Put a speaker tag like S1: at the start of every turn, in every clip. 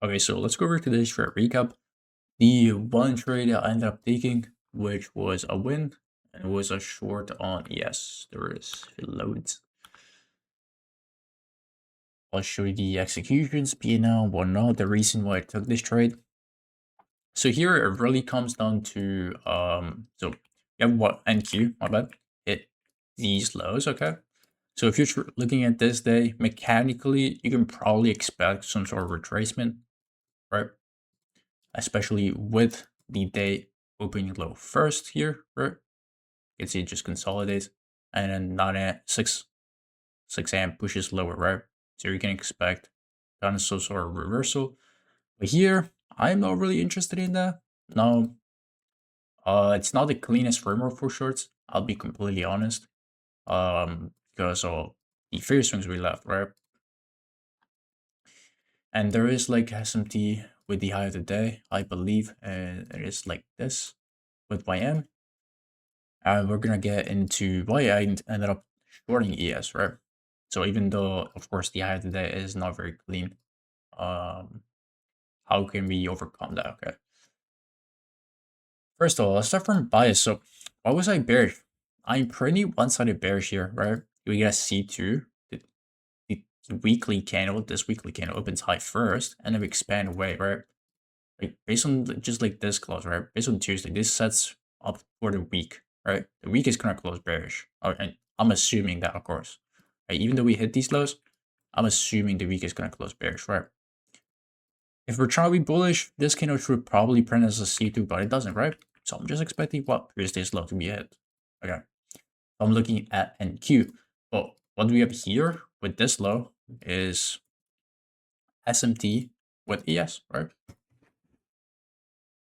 S1: Okay, so let's go over to this for a recap. The one trade I ended up taking, which was a win, and it was a short on ES. There is loads. I'll show you the executions, P&L, whatnot, the reason why I took this trade. So here it really comes down to so you have what NQ, my bad, hit these lows, okay? So if you're looking at this day, mechanically, you can probably expect some sort of retracement, right? Especially with the day opening low first here, right? You can see it just consolidates and then 9 a 6 a.m. pushes lower, right? So you can expect kind of some sort of reversal. But here, I'm not really interested in that. No, it's not the cleanest framework for shorts. I'll be completely honest. Because of the fair swings we left, right? And there is like SMT with the high of the day, I believe, and it is like this with YM. And we're gonna get into why I ended up shorting ES, right? So even though, of course, the high of the day is not very clean, how can we overcome that? Okay. First of all, let's start from bias. So why was I bearish? I'm pretty one-sided bearish here, right? We get a C2, the weekly candle, this weekly candle opens high first, and then we expand away, right? Like based on just like this close, right? Based on Tuesday, this sets up for the week, right? The week is gonna close bearish. And I'm assuming that, of course. Right? Even though we hit these lows, I'm assuming the week is gonna close bearish, right? If we're trying to be bullish, this candle should probably print as a C2, but it doesn't, right? So I'm just expecting what previous day's low to be hit. Okay. I'm looking at NQ. But what we have here with this low is SMT with ES, right?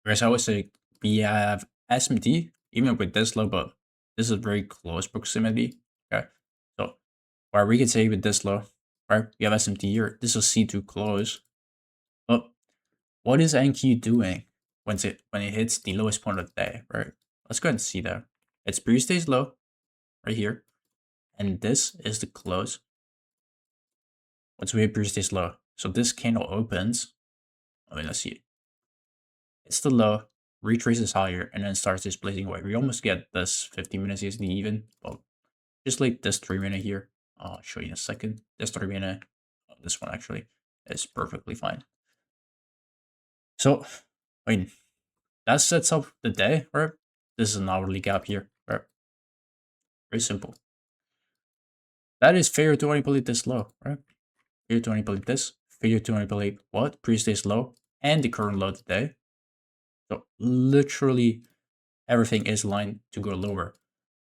S1: Whereas I would say we have SMT, even with this low, but this is very close proximity. Okay. So where we can say with this low, right? We have SMT here. This is C2 close. But what is NQ doing when it hits the lowest point of the day, right? Let's go ahead and see that. It's previous day's low right here. And this is the close. Once we hit previous day's low. So this candle opens. I mean, let's see. It's the low, retraces higher, and then starts displacing away. We almost get this 15 minutes ESD even, but just like this 3-minute here. I'll show you in a second. This 3-minute, this one actually is perfectly fine. So, I mean, that sets up the day, right? This is an hourly gap here, right? Very simple. That is fair to manipulate this low, right? Fair to manipulate this. Fair to manipulate what? Previous day's low and the current low today. So literally everything is aligned to go lower.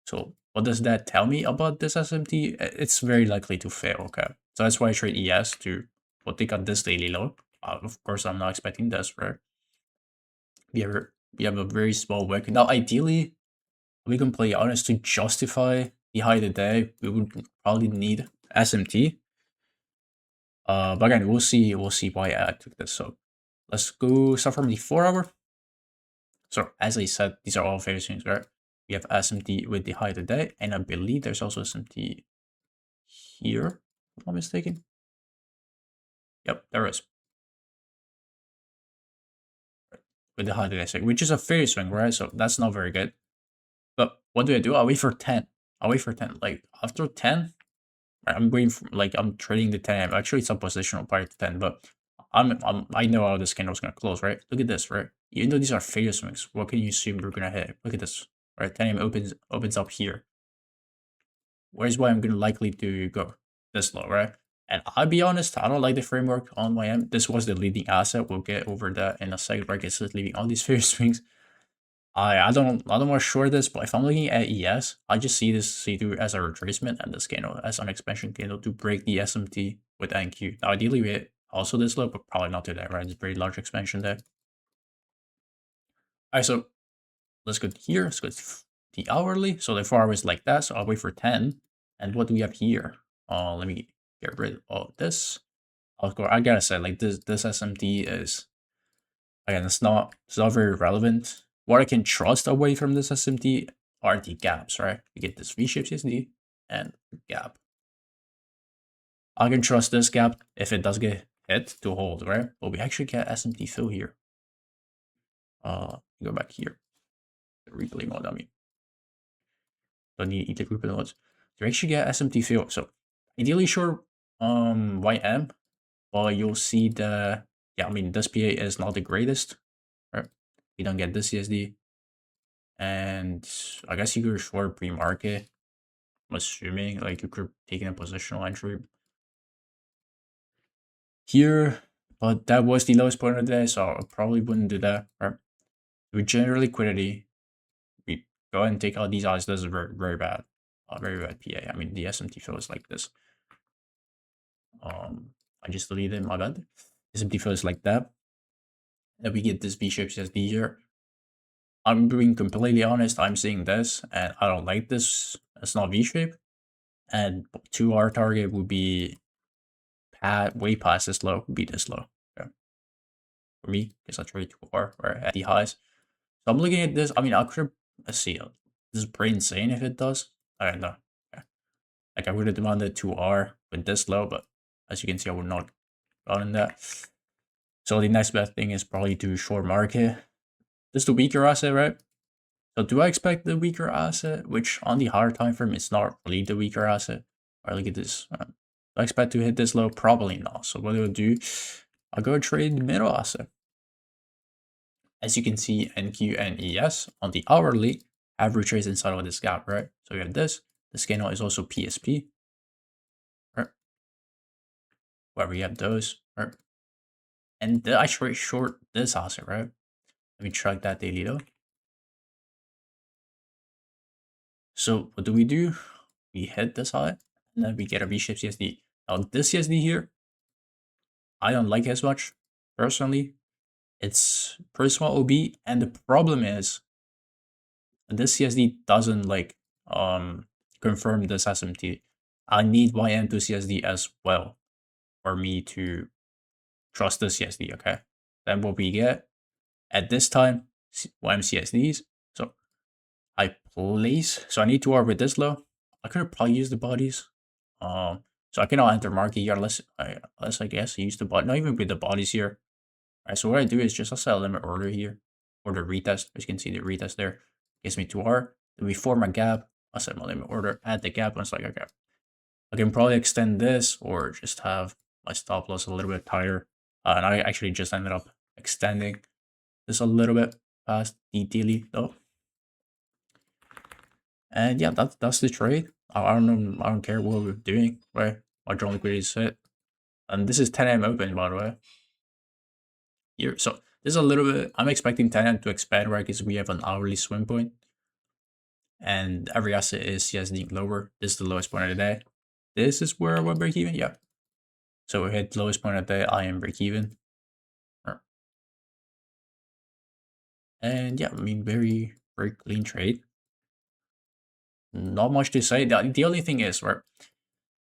S1: So what does that tell me about this SMT? It's very likely to fail, okay? So that's why I trade ES to take out this daily low. Of course, I'm not expecting this, right? We have a very small wick. Now, ideally, we can play honest to justify the high of the day. We would probably need SMT. But again, we'll see why I took this. So let's go start from the 4-hour. So as I said, these are all fair swings, right? We have SMT with the high of the day, and I believe there's also SMT here, if I'm not mistaken. Yep, there is. With the high of the day, which is a fair swing, right? So that's not very good. But what do? I wait for 10. I wait for 10. Like after 10, I'm waiting for, like, I'm trading the 10. Actually, it's a positional prior to 10, but I know how this candle's gonna close, right? Look at this, right? Even though these are fair swings, what can you assume we're gonna hit? Look at this, right? 10 a.m. opens up here. Where's why I'm gonna likely to go this low, right? And I'll be honest, I don't like the framework on my end. This was the leading asset. We'll get over that in a second, right? It's leaving all these fair swings. I don't want to short this, but if I'm looking at ES, I just see this C2 as a retracement and this candle as an expansion candle to break the SMT with NQ. Now, ideally, we hit also this low, but probably not today, right? It's a very large expansion there. All right, so let's go here. Let's go to the hourly. So the 4 hours like that. So I'll wait for 10. And what do we have here? Let me get rid of this. Of course, I gotta say, like this SMT is, again, it's not very relevant. What I can trust away from this SMT are the gaps, right? You get this V-shaped CSD and gap. I can trust this gap if it does get hit to hold, right? But we actually get SMT fill here. Go back here. The replay mode, I mean. Don't need the replay modes. So we actually get SMT fill. So ideally short YM, but you'll see the, yeah, I mean, this PA is not the greatest, right? We don't get this CSD. And I guess you could short pre-market. I'm assuming like you could take in a positional entry here, but that was the lowest point of the day, so I probably wouldn't do that. Right? We generate liquidity. We go ahead and take out these odds. This is very, very bad. Very bad PA. I mean, the SMT feels like this. I just deleted my bad. SMT feels like that. And we get this V-shape CSD here. I'm being completely honest. I'm seeing this, and I don't like this. It's not V-shape. And 2R target would be way past this low, would be this low. Okay. For me, because I trade 2R or at the highs. So I'm looking at this. I mean, I could, let's see. This is pretty insane if it does. I don't know. Yeah. Like I would have demanded 2R with this low, but as you can see, I would not gotten that. So the next best thing is probably to short market. This is the weaker asset, right? So do I expect the weaker asset, which on the higher time frame is not really the weaker asset? Or look at this. Do I expect to hit this low? Probably not. So what I'll do, I'll go trade the middle asset. As you can see, NQ and ES on the hourly have retraced inside of this gap, right? So we have this. This candle is also PSP, right? Where we have those, right? And I trade short this asset, right? Let me track that daily though. So what do? We hit this high, and then we get a V-shaped CSD. Now this CSD here, I don't like as much, personally. It's pretty small OB, and the problem is this CSD doesn't like confirm this SMT. I need YM to CSD as well for me to trust the CSD, okay? Then what we get at this time, YM CSDs. So I place, so I need to work with this low. I could probably use the bodies. So I cannot enter market here unless I guess use the body, not even with the bodies here. Alright, so what I do is just I'll set a limit order here, or the retest. As you can see, the retest there gives me 2R. Then we form a gap. I'll set my limit order, add the gap, and it's like, okay, I can probably extend this or just have my stop loss a little bit tighter. And I actually just ended up extending this a little bit past the daily though. And yeah, that's the trade. I don't know. I don't care what we're doing, right? My drawn liquidity is set. And this is 10 AM open, by the way. Here, so this is a little bit. I'm expecting 10 AM to expand, right? Because we have an hourly swing point, and every asset is CSD lower. This is the lowest point of the day. This is where we're break even. Yeah. So we hit lowest point of the day. I am break even. And yeah, I mean, very clean trade. Not much to say. The only thing is, right,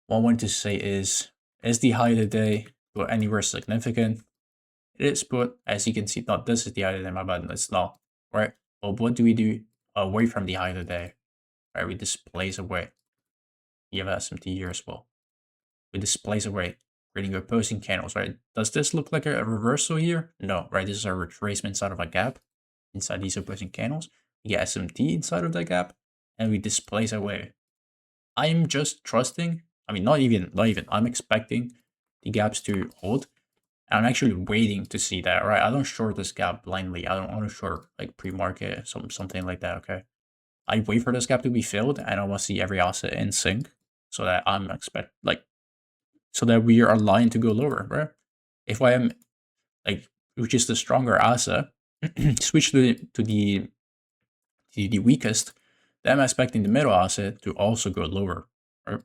S1: what I wanted to say is the high of the day go anywhere significant? It is, but as you can see, not this is the high of the day, my bad, it's not, right? But what do we do away from the high of the day? Right, we displace away. You have SMT here as well. We displace away, creating opposing candles, right? Does this look like a reversal here? No, right? This is a retracement inside of a gap, inside these opposing candles. We get SMT inside of that gap, and we displace away. I'm just trusting. I mean, not even. I'm expecting the gaps to hold. I'm actually waiting to see that, right? I don't short this gap blindly. I don't want to short like pre-market, something like that, okay? I wait for this gap to be filled, and I want to see every asset in sync so that I'm so that we are aligned to go lower, right? If I am like, which is the stronger asset, switch to the weakest, then I'm expecting the middle asset to also go lower, right?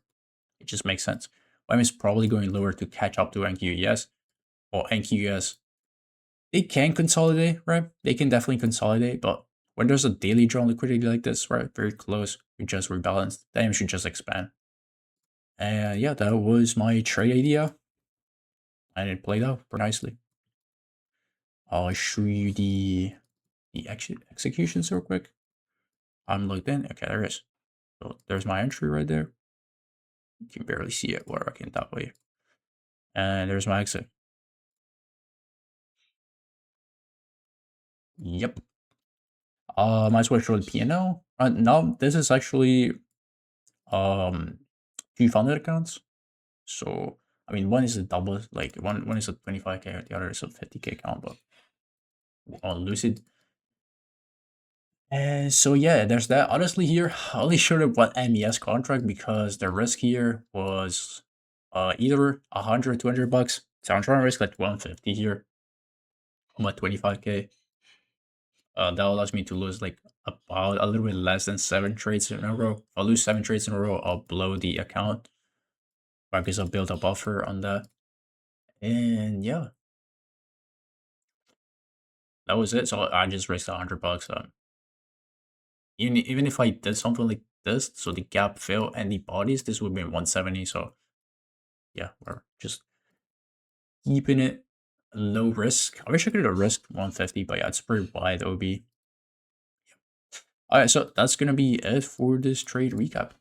S1: It just makes sense. YM is probably going lower to catch up to NQES, or NQES. They can consolidate, right? They can definitely consolidate, but when there's a daily drawn liquidity like this, right, very close, we just rebalance, then you should just expand. And yeah, that was my trade idea, and it played out pretty nicely. I'll show you the executions real quick. I'm logged in. Okay, there it is. So there's my entry right there. You can barely see it, where I can that way. And there's my exit. Yep. Might as well show the P&L. Now this is actually um 2 funded accounts. So I mean, one is a double, like one is a 25k, the other is a 50k account, but on Lucid. And so yeah, there's that. Honestly, here I only showed up one MES contract because the risk here was either 100, 200 bucks. So I'm trying to risk like 150 here on my 25k. That allows me to lose like about a little bit less than 7 trades in a row. If I lose 7 trades in a row, I'll blow the account. Because I'll build a buffer on that. And yeah, that was it. So I just risked 100 bucks. Even if I did something like this, so the gap fail and the bodies, this would be 170. So yeah, we're just keeping it low risk. I wish I could have risked 150, but yeah, it's pretty wide OB. All right, so that's gonna be it for this trade recap.